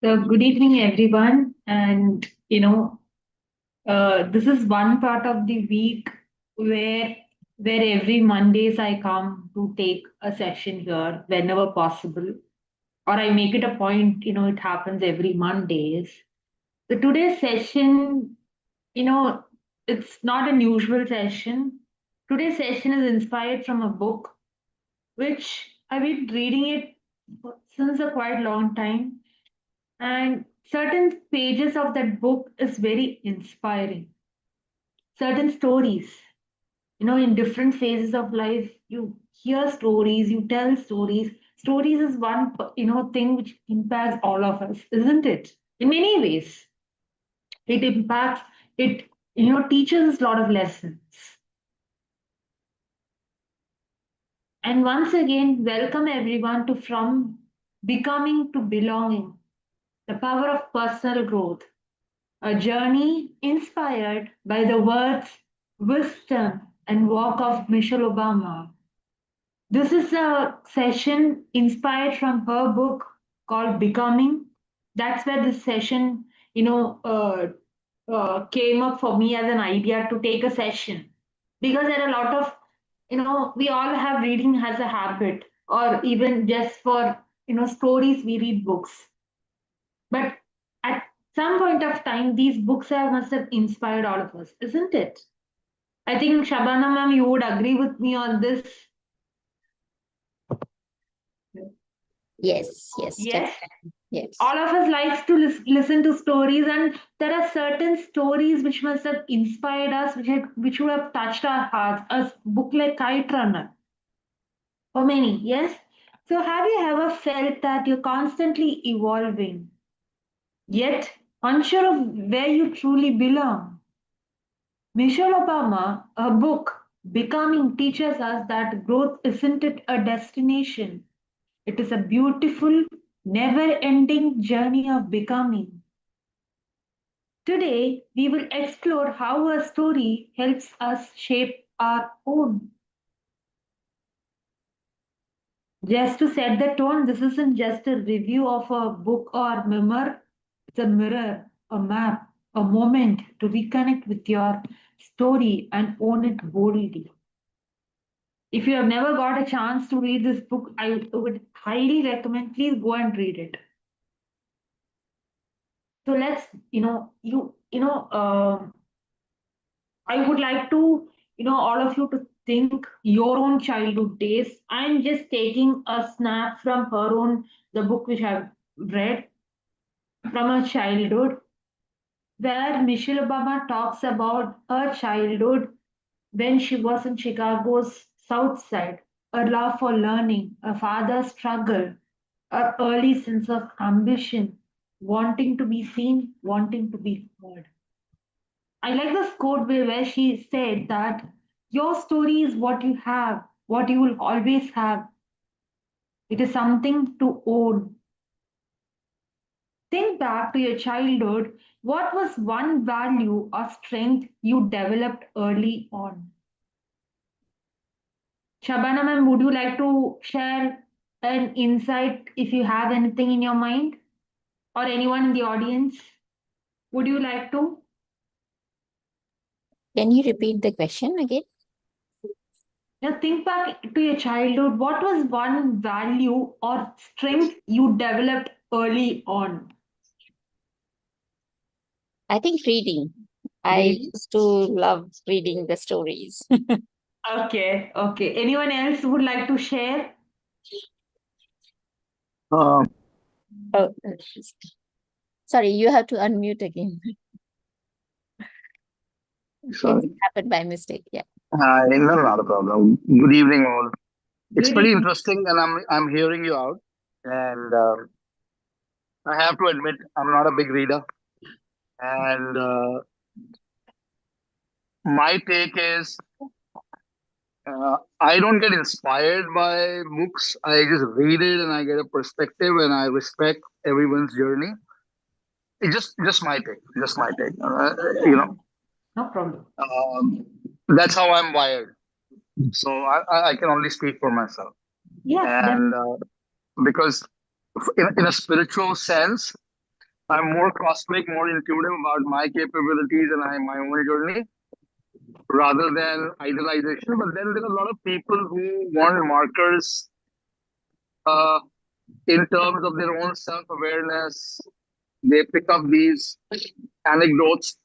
So, good evening, everyone. This is one part of the week where where every Mondays I come to take a session here whenever possible, or I make it a point. It happens every Mondays. So today's session, you know, it's not an usual session. Today's session is inspired from a book which I've been reading it since a quite long time, and certain pages of that book is very inspiring. Certain stories, in different phases of life, you hear stories, you tell stories. Stories is one, thing which impacts all of us, isn't it? In many ways, it impacts, it, teaches us a lot of lessons. And once again, welcome everyone to From Becoming to Belonging, the power of personal growth. A journey inspired by the words, wisdom, and walk of Michelle Obama. This is a session inspired from her book called Becoming. That's where this session, came up for me as an idea to take a session. Because there are a lot of, we all have reading as a habit, or even just for, stories, we read books. But at some point of time, these books must have inspired all of us, isn't it? I think Shabana ma'am, you would agree with me on this. Yes, yes, Yes, definitely. Yes. all of us likes to listen to stories, and there are certain stories which must have inspired us, which would have touched our hearts. A book like Kite Runner, for many, yes. So, have you ever felt that you're constantly evolving, yet unsure of where you truly belong? Michelle Obama, her book Becoming, teaches us that growth isn't it a destination. It is a beautiful, never ending journey of becoming. Today, we will explore how her story helps us shape our own. Just to set the tone, this isn't just a review of a book or memoir, it's a mirror, a map, a moment to reconnect with your story and own it boldly. If you have never got a chance to read this book, I would highly recommend, please go and read it. So let's, I would like to, all of you to think your own childhood days. I'm just taking a snap from her own, the book which I've read from her childhood, where Michelle Obama talks about her childhood when she was in Chicago's South Side, her love for learning, her father's struggle, her early sense of ambition, wanting to be seen, wanting to be heard. I like this quote where she said that your story is what you have, what you will always have. It is something to own. Think back to your childhood. What was one value or strength you developed early on? Shabana ma'am, would you like to share an insight if you have anything in your mind? Or anyone in the audience? Would you like to? Can you repeat the question again? Now think back to your childhood. What was one value or strength you developed early on? I think reading. I Read. used to love reading the stories. Okay, okay. Anyone else would like to share? Uh, Oh, sorry, you have to unmute again. It Sorry. happened by mistake. Yeah. No, not a problem. Good evening, all. It's Good pretty evening. interesting, and I'm hearing you out. And I have to admit, I'm not a big reader, and my take is I don't get inspired by books. I just read it, and I get a perspective, and I respect everyone's journey. It's just my take. Just my take. Yeah, no problem. That's how I'm wired. So I can only speak for myself, Yes, and because in a spiritual sense, I'm more cosmic, more intuitive about my capabilities and my own journey rather than idealization. But then there are a lot of people who want markers uh, in terms of their own self awareness. They pick up these anecdotes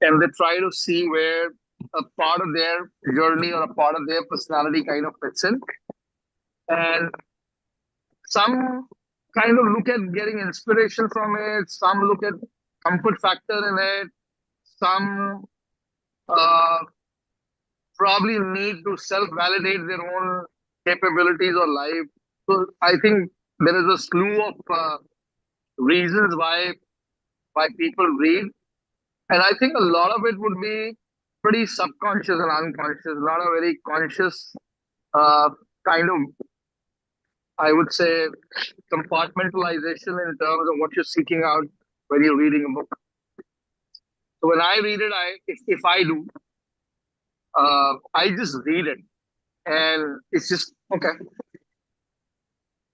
and they try to see where a part of their journey or a part of their personality kind of fits in. And some kind of look at getting inspiration from it, some look at comfort factor in it, some uh, probably need to self validate their own capabilities or life. So I think there is a slew of reasons why people read, and I think a lot of it would be pretty subconscious and unconscious. A lot of very conscious uh, kind of, I would say, compartmentalization in terms of what you're seeking out when you're reading a book. So when I read it, if I do, I just read it, and it's just okay.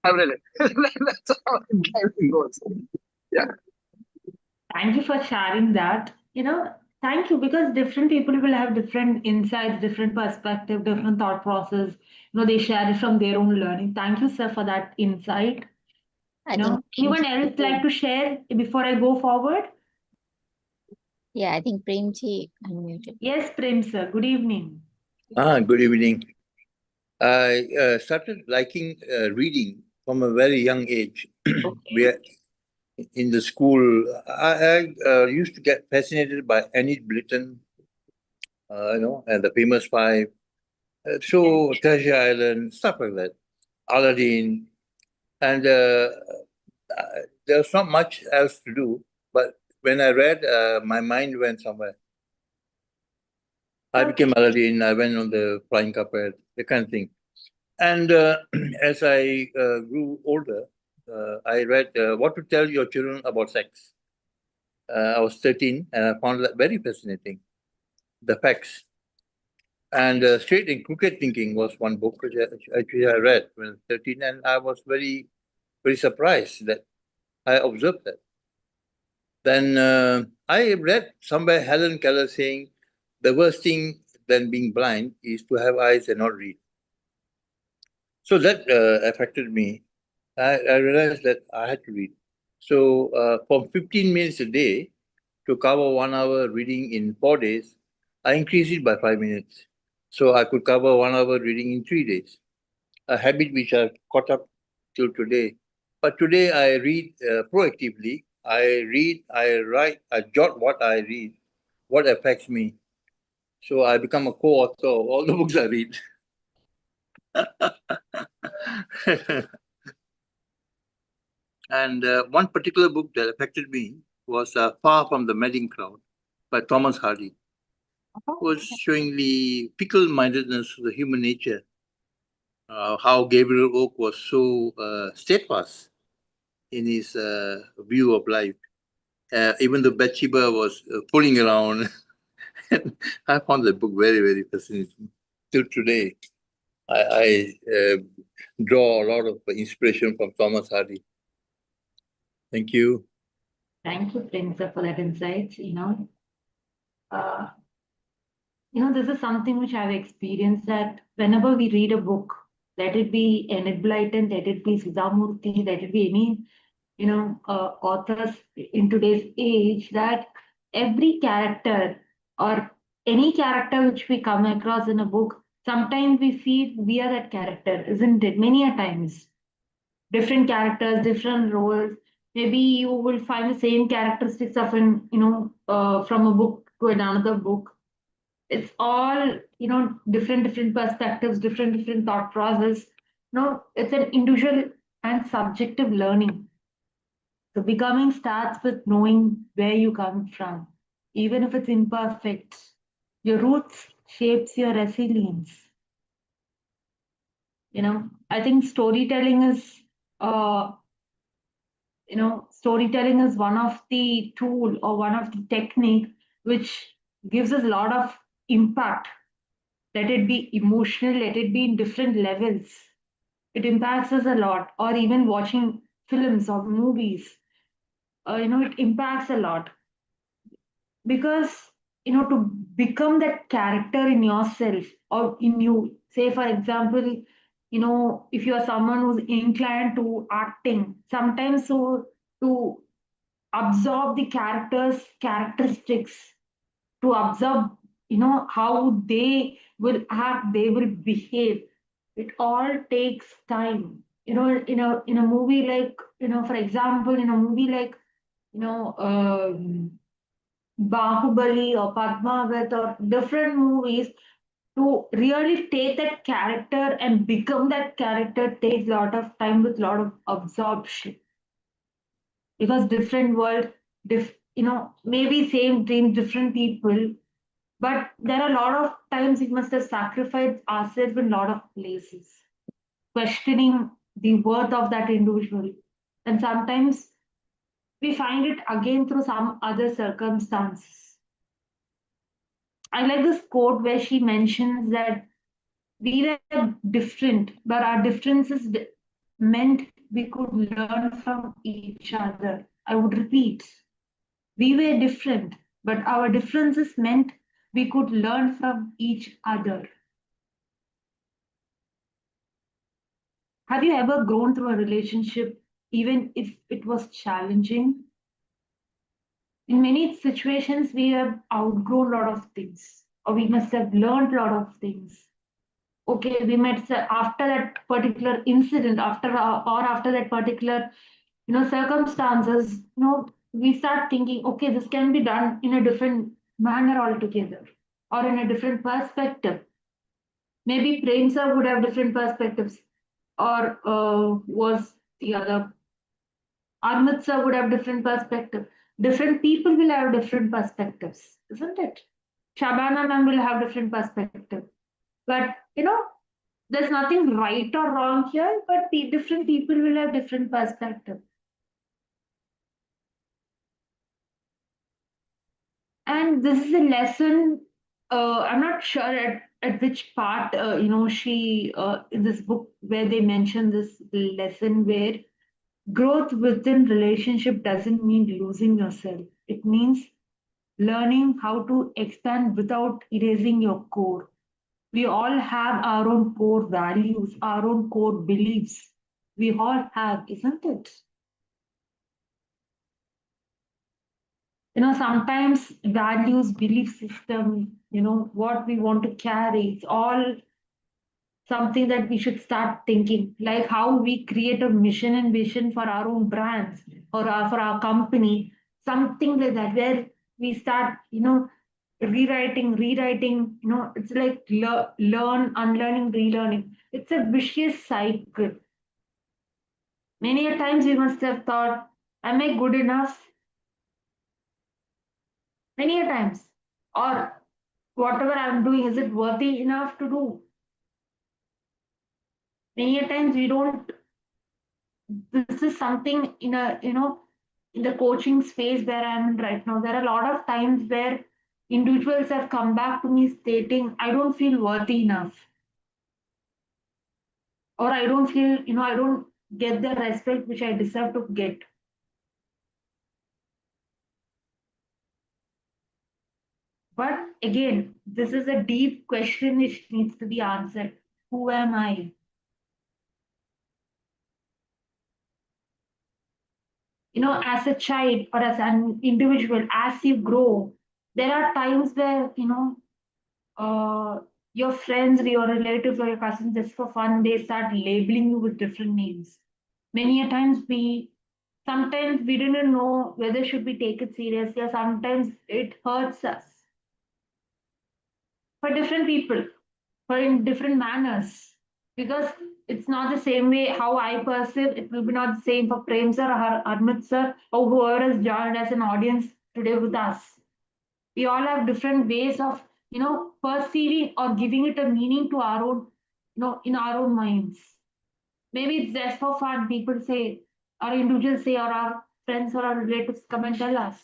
I've read it. That's how it kind of goes. Yeah. Thank you for sharing that. Thank you, because different people will have different insights, different perspective, different thought process. They share it from their own learning. Thank you, sir, for that insight. I think, Anyone else like to share before I go forward? yeah, I think Premji unmuted. Yes, Prem, sir. Good evening. Good evening. I started liking reading from a very young age. We are in the school. I used to get fascinated by Enid Blyton, and the famous five. So Treasure Island, stuff like that. Aladdin, and there's not much else to do. But when I read, my mind went somewhere. I became Aladdin. I went on the flying carpet, that kind of thing. And as I grew older, I read What to Tell Your Children About Sex. I was 13 and I found that very fascinating, the facts. And Straight and Crooked Thinking was one book which actually I read when I was 13, and I was very, very surprised that I observed that. Then I read somewhere Helen Keller saying the worst thing than being blind is to have eyes and not read. So that affected me. I realized that I had to read. So from 15 minutes a day to cover 1 hour reading in 4 days, I increased it by 5 minutes. So I could cover 1 hour reading in 3 days, a habit which I've caught up till today. But today I read proactively. I read, I write, I jot what I read, what affects me. So I become a co-author of all the books I read. And one particular book that affected me was Far from the Madding Crowd by Thomas Hardy. It was showing the fickle-mindedness of the human nature, how Gabriel Oak was so steadfast in his view of life. Even though Bathsheba was fooling around, I found the book very, very fascinating. Till today, I draw a lot of inspiration from Thomas Hardy. Thank you. Thank you, Prem, sir, for that insight. Uh, this is something which I've experienced, that whenever we read a book, let it be Enid Blyton, let it be Sudhamurthy, let it be any, authors in today's age, that every character or any character which we come across in a book, sometimes we feel we are that character, isn't it? Many a times. Different characters, different roles. Maybe you will find the same characteristics of from a book to another book. It's all different perspectives, different thought process. It's an individual and subjective learning. So becoming starts with knowing where you come from, even if it's imperfect. Your roots shapes your resilience. I think storytelling is storytelling is one of the tool or one of the technique which gives us a lot of impact. Let it be emotional, let it be in different levels. It impacts us a lot. Or even watching films or movies. it impacts a lot, because to become that character in yourself or in you, say for example, if you are someone who's inclined to acting, sometimes so to absorb the characters characteristics, to observe how they will act, they will behave, it all takes time. In a movie like, for example, in a movie like, Bahubali or Padmavat or different movies, to really take that character and become that character takes a lot of time with a lot of absorption, because different world, maybe same dream, different people, but there are a lot of times we must have sacrificed ourselves in a lot of places, questioning the worth of that individual. And sometimes we find it again through some other circumstances. I like this quote where she mentions that we were different, but our differences meant we could learn from each other. I would repeat, we were different, but our differences meant we could learn from each other. Have you ever grown through a relationship, even if it was challenging? In many situations, we have outgrown a lot of things, or we must have learned a lot of things. Okay, we met after that particular incident, after that particular circumstances. We start thinking, okay, this can be done in a different manner altogether, or in a different perspective. Maybe Prem sir would have different perspectives, or was the other Armit sir would have different perspective. Different people will have different perspectives, isn't it? Shabana ma'am will have different perspective. But there's nothing right or wrong here, but different people will have different perspective. And this is a lesson. I'm not sure at which part, she in this book where they mention this lesson where growth within relationship doesn't mean losing yourself. It means learning how to expand without erasing your core. We all have our own core values, our own core beliefs. We all have, isn't it? Sometimes values, belief system, what we want to carry, it's all something that we should start thinking, like how we create a mission and vision for our own brands, or for our company, something like that, where we start, rewriting, it's like learn, unlearning, relearning. It's a vicious cycle. Many a times we must have thought, am I good enough? Many a times. Or whatever I'm doing, is it worthy enough to do? Many a times we don't. This is something in the coaching space where I'm in right now. There are a lot of times where individuals have come back to me stating, I don't feel worthy enough. Or I don't feel, I don't get the respect which I deserve to get. But again, this is a deep question which needs to be answered. Who am I? As a child or as an individual, as you grow, there are times where, your friends, your relatives, or your cousins, just for fun, they start labeling you with different names. Many a times sometimes we didn't know whether should we take it seriously, or sometimes it hurts us. For different people, for in different manners, because it's not the same way how I perceive. It will be not the same for Prem sir or Armit sir or whoever has joined as an audience today with us. We all have different ways of perceiving or giving it a meaning to our own, in our own minds. Maybe it's just for fun. People say, or individuals say, or our friends or our relatives come and tell us.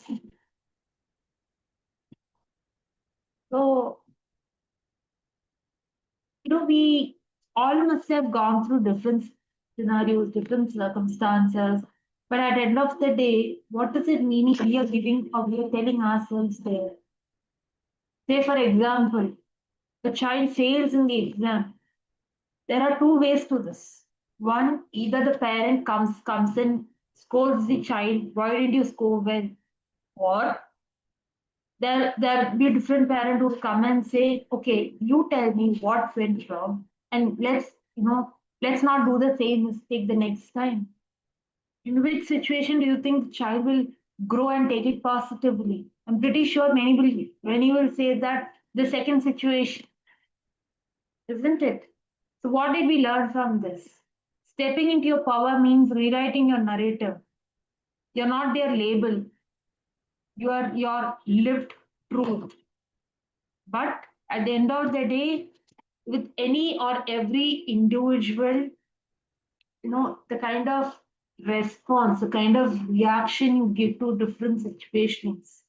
So we all must have gone through different scenarios, different circumstances, But at the end of the day, what does it mean if we are giving or we are telling ourselves there? Say, for example, the child fails in the exam. There are two ways to this. One, either the parent comes and scolds the child, why didn't you score well? Or there'll be a different parent who will come and say, okay, you tell me what went wrong, and let's not do the same mistake the next time. In which situation do you think the child will grow and take it positively? I'm pretty sure many will say that the second situation, isn't it? So what did we learn from this? Stepping into your power means rewriting your narrative. You're not their label. You are your lived truth. But at the end of the day, with any or every individual, the kind of response, the kind of reaction you give to different situations,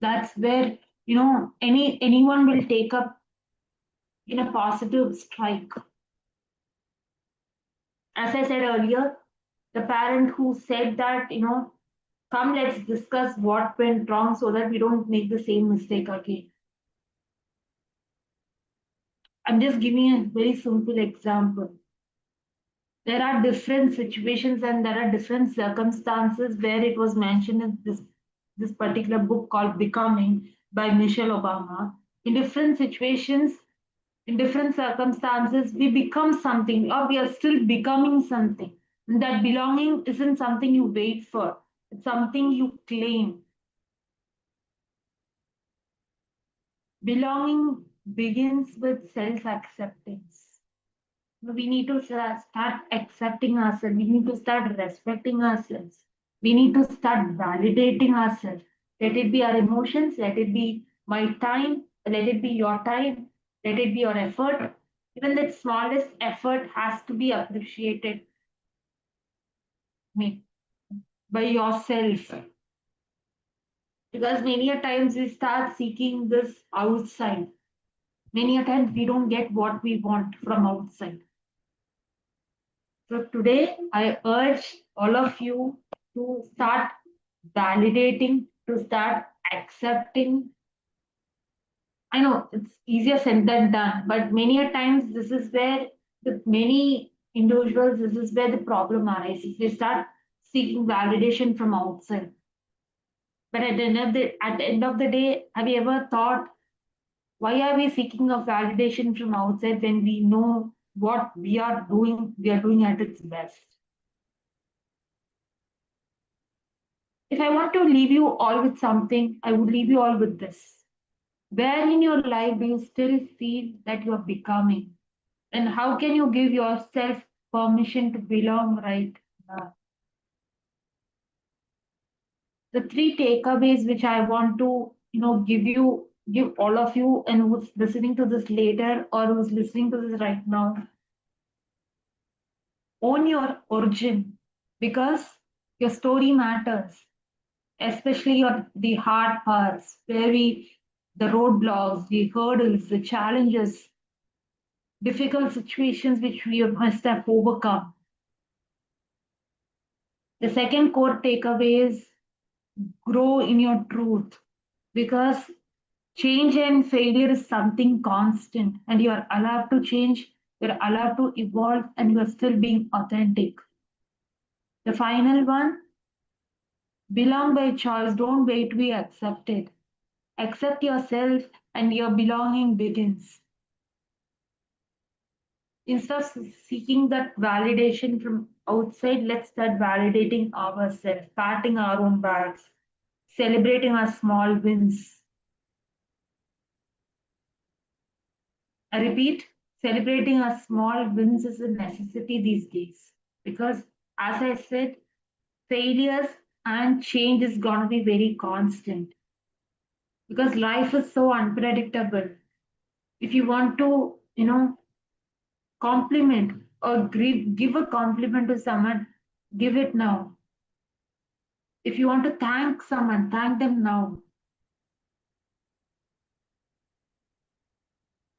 that's where, anyone will take up in a positive strike. As I said earlier, the parent who said that, come, let's discuss what went wrong so that we don't make the same mistake again. I'm just giving a very simple example. There are different situations and there are different circumstances where it was mentioned in this particular book called Becoming by Michelle Obama. In different situations, in different circumstances, we become something or we are still becoming something. And that belonging isn't something you wait for, it's something you claim. Belonging begins with self acceptance. We need to start accepting ourselves. We need to start respecting ourselves. We need to start validating ourselves. Let it be our emotions, let it be my time, let it be your time, let it be your effort. Even the smallest effort has to be appreciated by yourself. Because many a times we start seeking this outside. Many a times we don't get what we want from outside. So today I urge all of you to start validating, to start accepting. I know it's easier said than done, but many a times this is where with many individuals, this is where the problem arises. They start seeking validation from outside. But at the end of the day, have you ever thought why are we seeking a validation from outside when we know what we are doing at its best? If I want to leave you all with something, I would leave you all with this. Where in your life do you still feel that you're becoming? And how can you give yourself permission to belong right now? The three takeaways which I want to, give all of you and who's listening to this later or who's listening to this right now. Own your origin because your story matters, especially the hard parts where the roadblocks, the hurdles, the challenges, difficult situations which we must have overcome. The second core takeaway is grow in your truth because change and failure is something constant and you are allowed to change, you're allowed to evolve, and you're still being authentic. The final one, belong by choice, don't wait to be accepted. Accept yourself and your belonging begins. Instead of seeking that validation from outside, let's start validating ourselves, patting our own backs, celebrating our small wins. I repeat, celebrating our small wins is a necessity these days because, as I said, failures and change is going to be very constant because life is so unpredictable. If you want to, compliment or give a compliment to someone, give it now. If you want to thank someone, thank them now.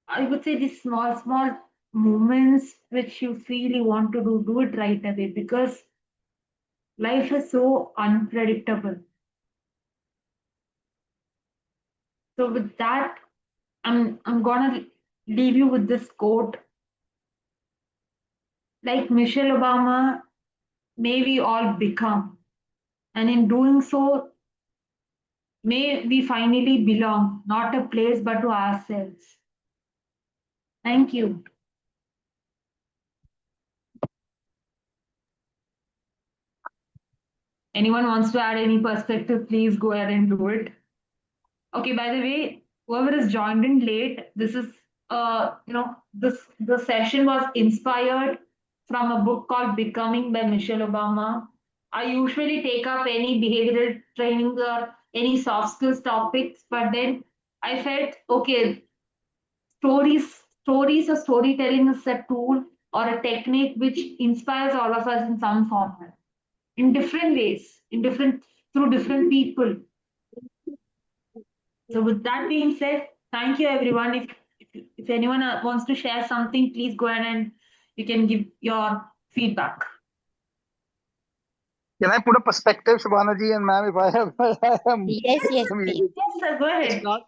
I would say these small moments which you feel you want to do it right away because Life is so unpredictable. So with that, I'm gonna leave you with this quote. Like Michelle Obama, may we all become. And in doing so, may we finally belong, not a place, but to ourselves. Thank you. Anyone wants to add any perspective, please go ahead and do it. Okay, by the way, whoever has joined in late, this is the session was inspired from a book called Becoming by Michelle Obama. I usually take up any behavioral training or any soft skills topics, but then I felt okay, stories or storytelling is a tool or a technique which inspires all of us in some format, in different ways, in different through different people. So with that being said, thank you everyone. If anyone wants to share something, please go ahead and you can give your feedback. Can I put a perspective, Shubhanaji and ma'am, if I have? Yes, yes, please. Yes, sir, go It's ahead. not.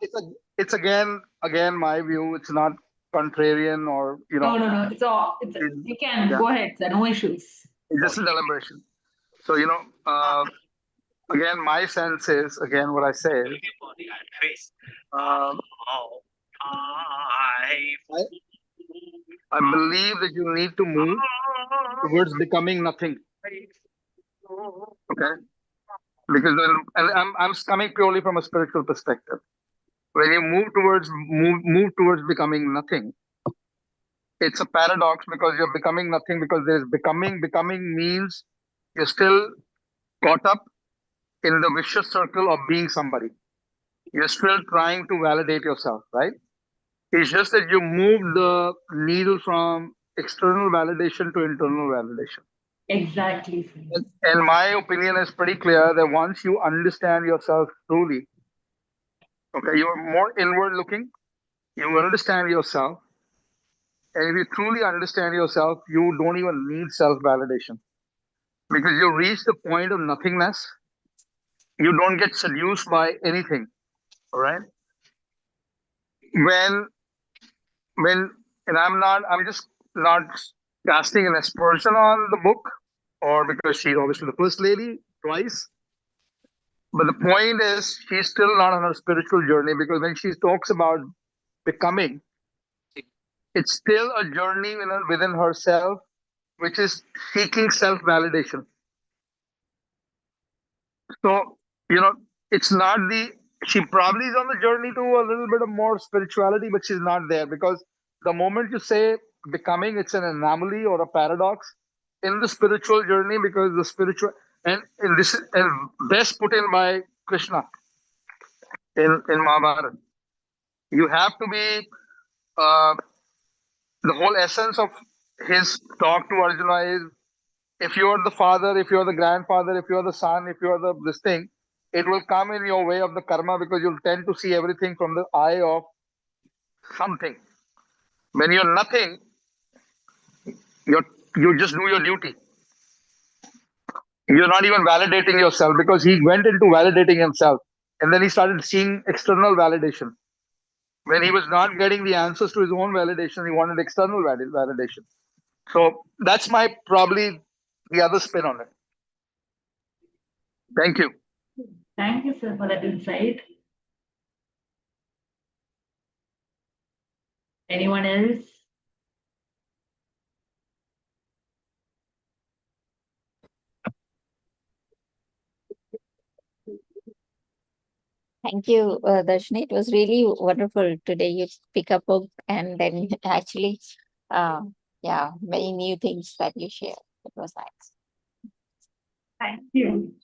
It's again my view. It's not contrarian or No. You can yeah. go ahead, sir. No issues. It's just a deliberation. So again, my sense is again what I say. Uh, I believe that you need to move towards becoming nothing. Okay, because and I'm coming purely from a spiritual perspective. When you move towards becoming nothing, it's a paradox because you're becoming nothing because there's becoming. Becoming means you're still caught up in the vicious circle of being somebody. You're still trying to validate yourself, right? It's just that you move the needle from external validation to internal validation. Exactly. And my opinion is pretty clear that once you understand yourself truly, okay, you're more inward looking, you understand yourself, and if you truly understand yourself, you don't even need self validation because you reach the point of nothingness. You don't get seduced by anything, all right? When when and I'm just not casting an aspersion on the book or because she's obviously the first lady twice, but the point is she's still not on her spiritual journey because when she talks about becoming, it's still a journey within herself which is seeking self-validation. So it's not she probably is on the journey to a little bit of more spirituality, but she's not there because the moment you say becoming, it's an anomaly or a paradox in the spiritual journey because the spiritual and this is and best put in by Krishna in Mahabharata. You have to be uh, the whole essence of his talk to Arjuna is if you're the father, if you're the grandfather, if you're the son, if you're the this thing, it will come in your way of the karma because you'll tend to see everything from the eye of something. When you're nothing, you just do your duty. You're not even validating yourself because he went into validating himself and then he started seeing external validation. When he was not getting the answers to his own validation, he wanted external validation. So that's my probably the other spin on it. Thank you. Thank you, sir, for that insight. Anyone else? Thank you, Dharshani. It was really wonderful today. You pick up book and then actually, many new things that you share. It was nice. Thank you.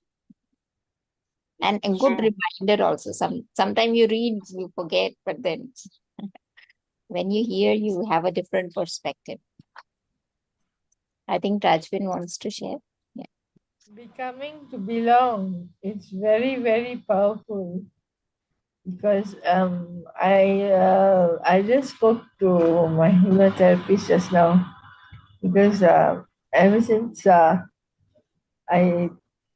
And a good reminder also. Sometimes you read, you forget, but then when you hear, you have a different perspective. I think Rajvin wants to share. Yeah. Becoming to belong. It's very, very powerful because I just spoke to my hypnotherapist just now because ever since I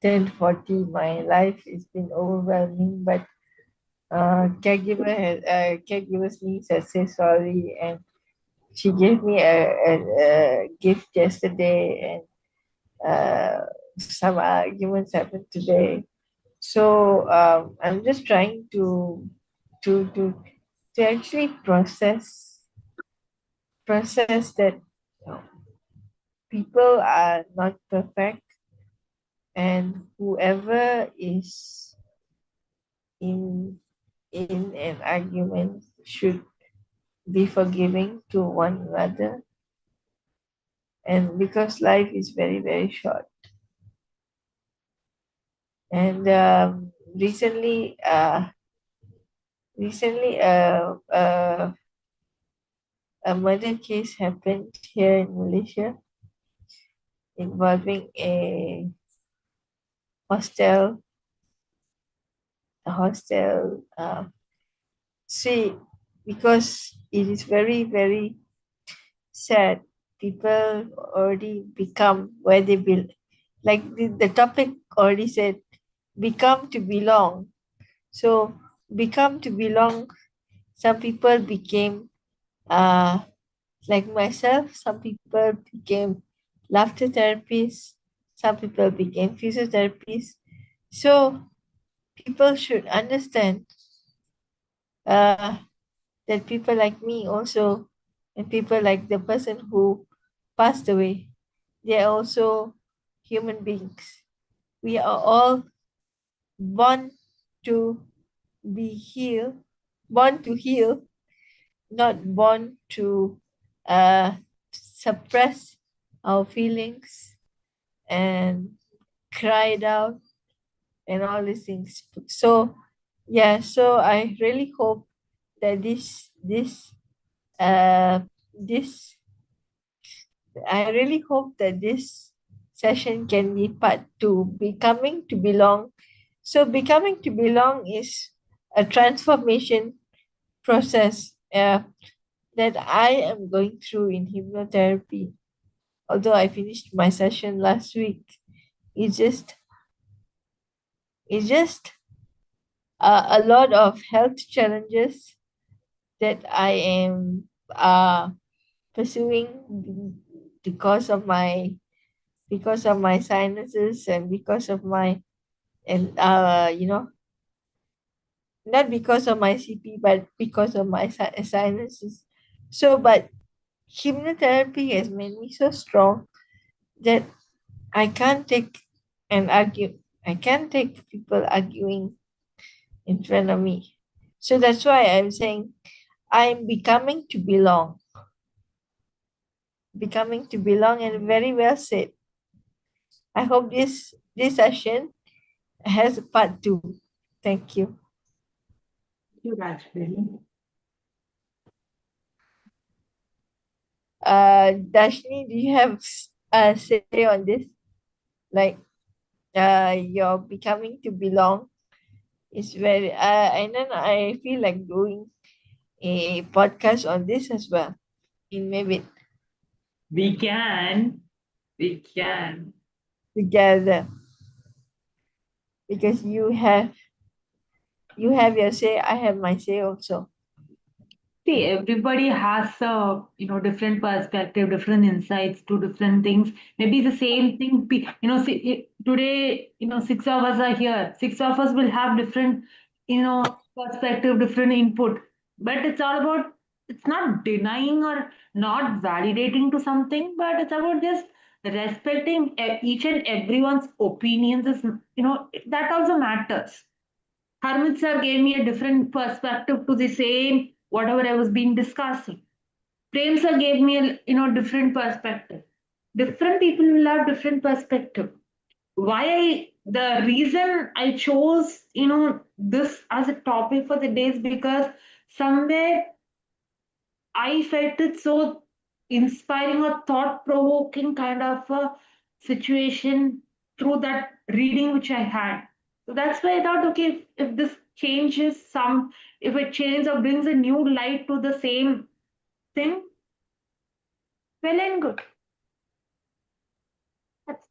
turned 40, my life has been overwhelming, but caregiver's niece has said sorry, and she gave me a gift yesterday, and some arguments happened today. So I'm just trying to to to actually process that people are not perfect, and whoever is in an argument should be forgiving to one another, and because life is very very short. And recently a murder case happened here in Malaysia involving hostel a hostel. See, because it is very very sad, people already become where they belong. Like the topic already said, become to belong. So become to belong, some people became like myself, some people became laughter therapists, some people became physiotherapists. So people should understand uh, that people like me also, and people like the person who passed away, they are also human beings. We are all born to be healed, born to heal, not born to suppress our feelings and cry it out and all these things. So yeah, so I really hope that uh this I really hope that this session can be part two, becoming to belong. So becoming to belong is a transformation process that I am going through in hypnotherapy. Although I finished my session last week, it's just it's just a lot of health challenges that I am pursuing because of my sinuses, and because of my and not because of my CP, but because of my sinuses. So but hypnotherapy has made me so strong that I can't take and argue. I can't take people arguing in front of me. So that's why I'm saying I'm becoming to belong. Becoming to belong, and very well said. I hope this session has a part two. Thank you. You, Rajbiri. Dashni, do you have say on this? Like your becoming to belong is very and then I feel like doing a podcast on this as well in maybe We can. We can. together, because you have your say, I have my say also. See, everybody has a different perspective, different insights to different things. Maybe the same thing. Today, six of us are here. Six of us will have different, perspective, different input. But it's all about. It's not denying or not validating to something, but it's about just respecting each and everyone's opinions. Is that also matters. Harmit sir gave me a different perspective to the same whatever I was being discussing. Prem sir gave me a different perspective. Different people will have different perspective. The reason I chose this as a topic for the day is because somewhere I felt it so inspiring or thought provoking kind of a situation through that reading which I had. So that's why I thought, okay, if this changes if it changes or brings a new light to the same thing, well and good. That's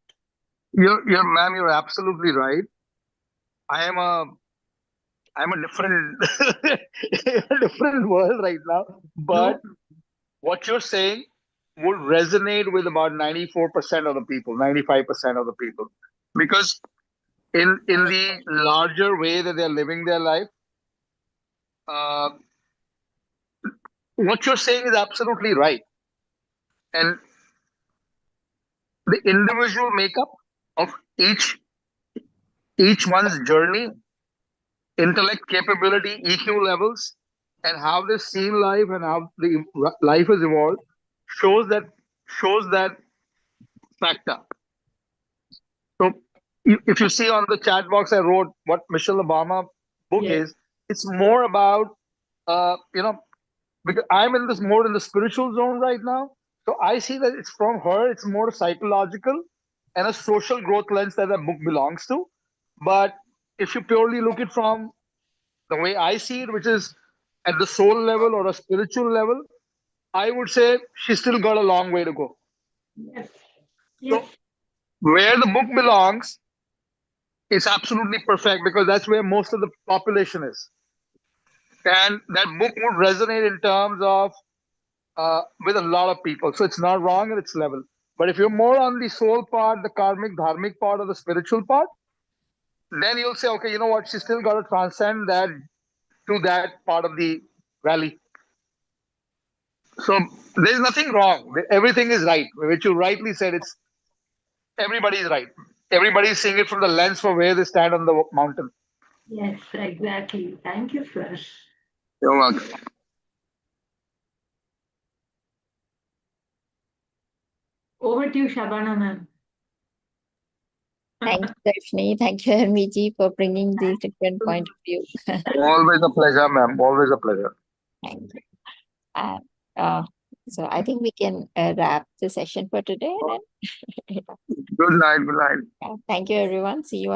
Ma'am, you're absolutely right. I am a I'm a different a different world right now. But what you're saying would resonate with about 94% of the people, 95% of the people. Because in the larger way that they're living their life, uh, what you're saying is absolutely right. And the individual makeup of each one's journey, intellect capability, EQ levels, and how they've seen life and how the life has evolved shows that factor. So if you see on the chat box, I wrote what Michelle Obama book Yes. is. It's more about because I'm in this more in the spiritual zone right now. So I see that it's from her. It's more psychological and a social growth lens that the book belongs to. But if you purely look it from the way I see it, which is at the soul level or a spiritual level, I would say she's still got a long way to go. Yes. So Yes. where the book belongs is absolutely perfect because that's where most of the population is. And that book would resonate in terms of with a lot of people. So it's not wrong at its level. But if you're more on the soul part, the karmic, dharmic part, or the spiritual part, then you'll say, okay, you know what? She still got to transcend that to that part of the valley. So there's nothing wrong. Everything is right. Which you rightly said, it's everybody's right. Everybody's seeing it from the lens for where they stand on the mountain. Yes, exactly. Thank you, sir. You're welcome. Over to you, Shabana ma'am. Thank you, Darshini. Thank you, Hermiji, for bringing these different point of view. Always a pleasure, ma'am. Always a pleasure. Thank you. And, so I think we can wrap the session for today. Then. Good night. Good night. Thank you, everyone. See you.